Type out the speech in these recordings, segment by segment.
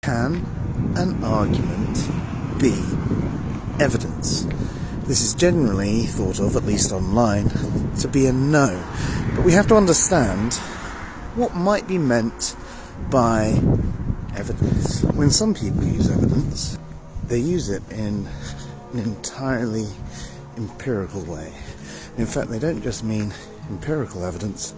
Can an argument be evidence? This is generally thought of, at least online, to be a no. But we have to understand what might be meant by evidence. When some people use evidence, they use it in an entirely empirical way. In fact, they don't just mean empirical evidence,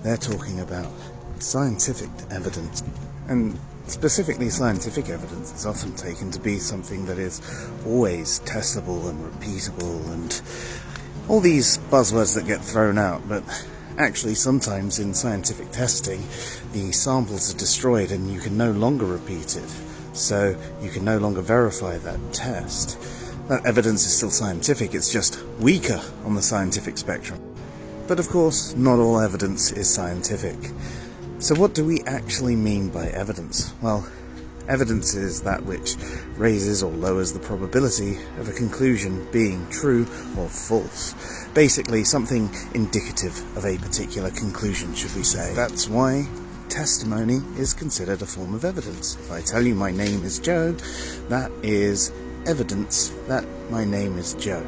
they're talking about scientific evidence. And specifically scientific evidence is often taken to be something that is always testable and repeatable and all these buzzwords that get thrown out, but actually sometimes in scientific testing the samples are destroyed and you can no longer repeat it, so you can no longer verify that test. That evidence is still scientific, it's just weaker on the scientific spectrum. But of course, not all evidence is scientific. So what do we actually mean by evidence? Well, evidence is that which raises or lowers the probability of a conclusion being true or false. Basically, something indicative of a particular conclusion, should we say. That's why testimony is considered a form of evidence. If I tell you my name is Joe, that is evidence that my name is Joe.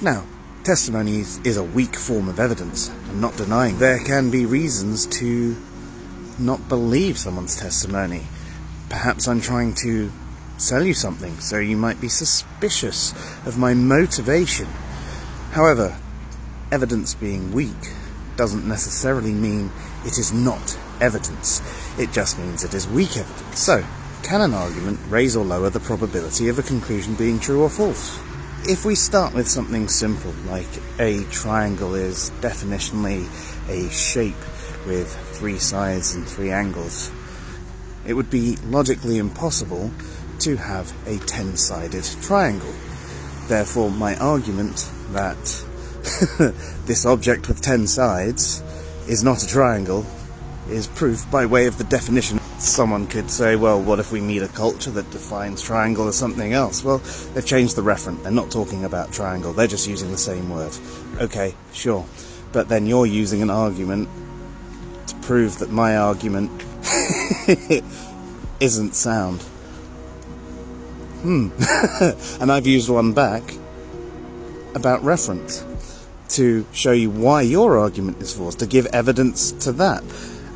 Now, testimony is a weak form of evidence. I'm not denying there can be reasons to not believe someone's testimony. Perhaps I'm trying to sell you something, so you might be suspicious of my motivation. However, evidence being weak doesn't necessarily mean it is not evidence. It just means it is weak evidence. So, can an argument raise or lower the probability of a conclusion being true or false? If we start with something simple, like a triangle is definitionally a shape with 3 sides and 3 angles, it would be logically impossible to have a 10-sided triangle. Therefore, my argument that this object with 10 sides is not a triangle is proof by way of the definition. Someone could say, well, what if we meet a culture that defines triangle as something else? Well, they've changed the referent. They're not talking about triangle. They're just using the same word. Okay, sure. But then you're using an argument to prove that my argument isn't sound. And I've used one back about reference to show you why your argument is false, to give evidence to that.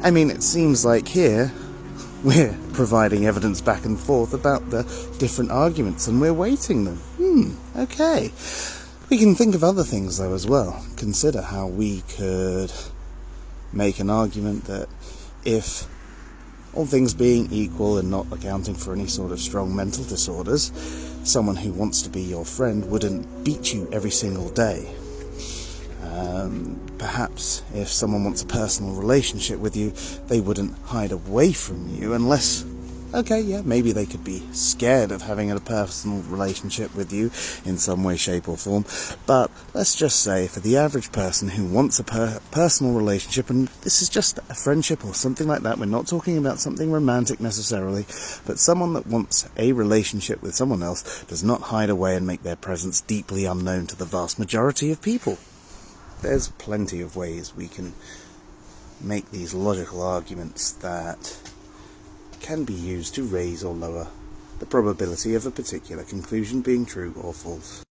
I mean, it seems like here we're providing evidence back and forth about the different arguments and we're weighting them. Okay. We can think of other things though as well. Consider how we could make an argument that if all things being equal and not accounting for any sort of strong mental disorders, someone who wants to be your friend wouldn't beat you every single day. Perhaps if someone wants a personal relationship with you, they wouldn't hide away from you unless, okay, yeah, maybe they could be scared of having a personal relationship with you in some way, shape or form. But let's just say for the average person who wants a personal relationship, and this is just a friendship or something like that, we're not talking about something romantic necessarily, but someone that wants a relationship with someone else does not hide away and make their presence deeply unknown to the vast majority of people. There's plenty of ways we can make these logical arguments that can be used to raise or lower the probability of a particular conclusion being true or false.